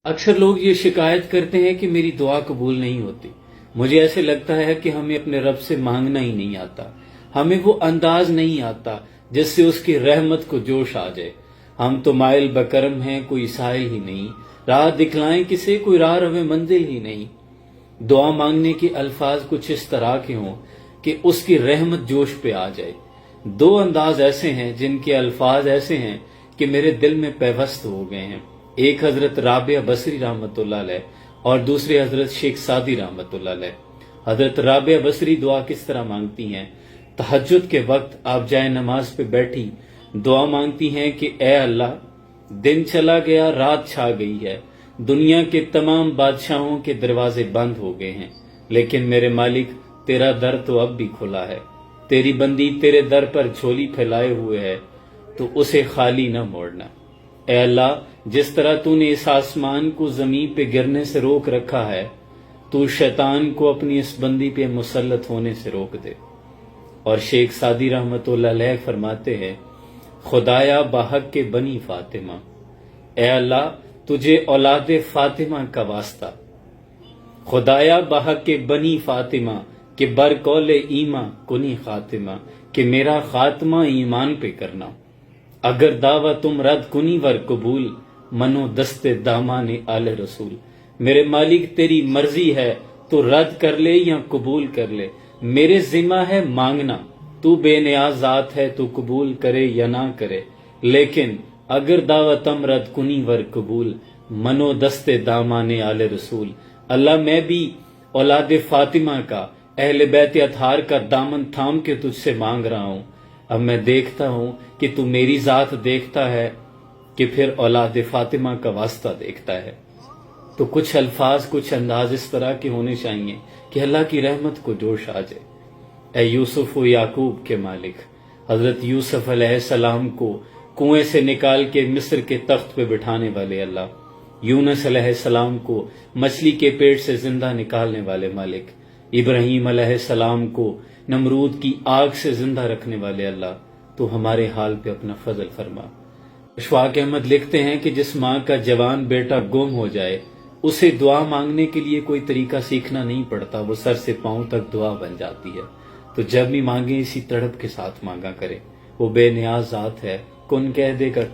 اکثر لوگ یہ شکایت کرتے ہیں کہ میری دعا قبول نہیں ہوتی۔ مجھے ایسے لگتا ہے کہ ہمیں اپنے رب سے مانگنا ہی نہیں آتا، ہمیں وہ انداز نہیں آتا جس سے اس کی رحمت کو جوش آ جائے۔ ہم تو مائل بکرم ہیں، کوئی سائل ہی نہیں، راہ دکھلائیں کسے، کوئی راہ روے منزل ہی نہیں۔ دعا مانگنے کے الفاظ کچھ اس طرح کے ہوں کہ اس کی رحمت جوش پہ آ جائے۔ دو انداز ایسے ہیں جن کے الفاظ ایسے ہیں کہ میرے دل میں پیوست ہو گئے ہیں۔ ایک حضرت رابعہ بصری رحمۃ اللہ علیہ اور دوسرے حضرت شیخ سعدی رحمۃ اللہ علیہ۔ حضرت رابعہ بصری دعا کس طرح مانگتی ہیں؟ تہجد کے وقت آپ جائے نماز پہ بیٹھی دعا مانگتی ہیں کہ اے اللہ، دن چلا گیا، رات چھا گئی ہے، دنیا کے تمام بادشاہوں کے دروازے بند ہو گئے ہیں، لیکن میرے مالک تیرا در تو اب بھی کھلا ہے، تیری بندی تیرے در پر جھولی پھیلائے ہوئے ہے، تو اسے خالی نہ موڑنا۔ اے اللہ، جس طرح تو نے اس آسمان کو زمین پہ گرنے سے روک رکھا ہے، تو شیطان کو اپنی اس بندی پہ مسلط ہونے سے روک دے۔ اور شیخ سعدی رحمت اللہ علیہ فرماتے ہیں، خدایا بحق کے بنی فاطمہ، اے اللہ تجھے اولاد فاطمہ کا واسطہ، خدایا بحق کے بنی فاطمہ کہ برقول ایمان کنی خاتمہ، کہ میرا خاتمہ ایمان پہ کرنا۔ اگر دعویٰ تم رد کنی ور قبول، منو دست دامان آل رسول۔ میرے مالک تیری مرضی ہے تو رد کر لے یا قبول کر لے، میرے ذمہ ہے مانگنا، تو بے نیاز ذات ہے، تو قبول کرے یا نہ کرے، لیکن اگر دعویٰ تم رد کنی ور قبول، منو دست دامان آل رسول۔ اللہ میں بھی اولاد فاطمہ کا، اہل بیت اطہار کا دامن تھام کے تجھ سے مانگ رہا ہوں۔ اب میں دیکھتا ہوں کہ تو میری ذات دیکھتا ہے کہ پھر اولاد فاطمہ کا واسطہ دیکھتا ہے۔ تو کچھ الفاظ، کچھ انداز اس طرح کے ہونے چاہیے کہ اللہ کی رحمت کو جوش آ جائے۔ اے یوسف و یعقوب کے مالک، حضرت یوسف علیہ السلام کو کنویں سے نکال کے مصر کے تخت پہ بٹھانے والے اللہ، یونس علیہ السلام کو مچھلی کے پیٹ سے زندہ نکالنے والے مالک، ابراہیم علیہ السلام کو نمرود کی آگ سے زندہ رکھنے والے اللہ، تو ہمارے حال پہ اپنا فضل فرما۔ اشفاق احمد لکھتے ہیں کہ جس ماں کا جوان بیٹا گم ہو جائے، اسے دعا مانگنے کے لیے کوئی طریقہ سیکھنا نہیں پڑتا، وہ سر سے پاؤں تک دعا بن جاتی ہے۔ تو جب بھی مانگیں اسی تڑپ کے ساتھ مانگا کرے، وہ بے نیاز ذات ہے، کن کہہ دے کر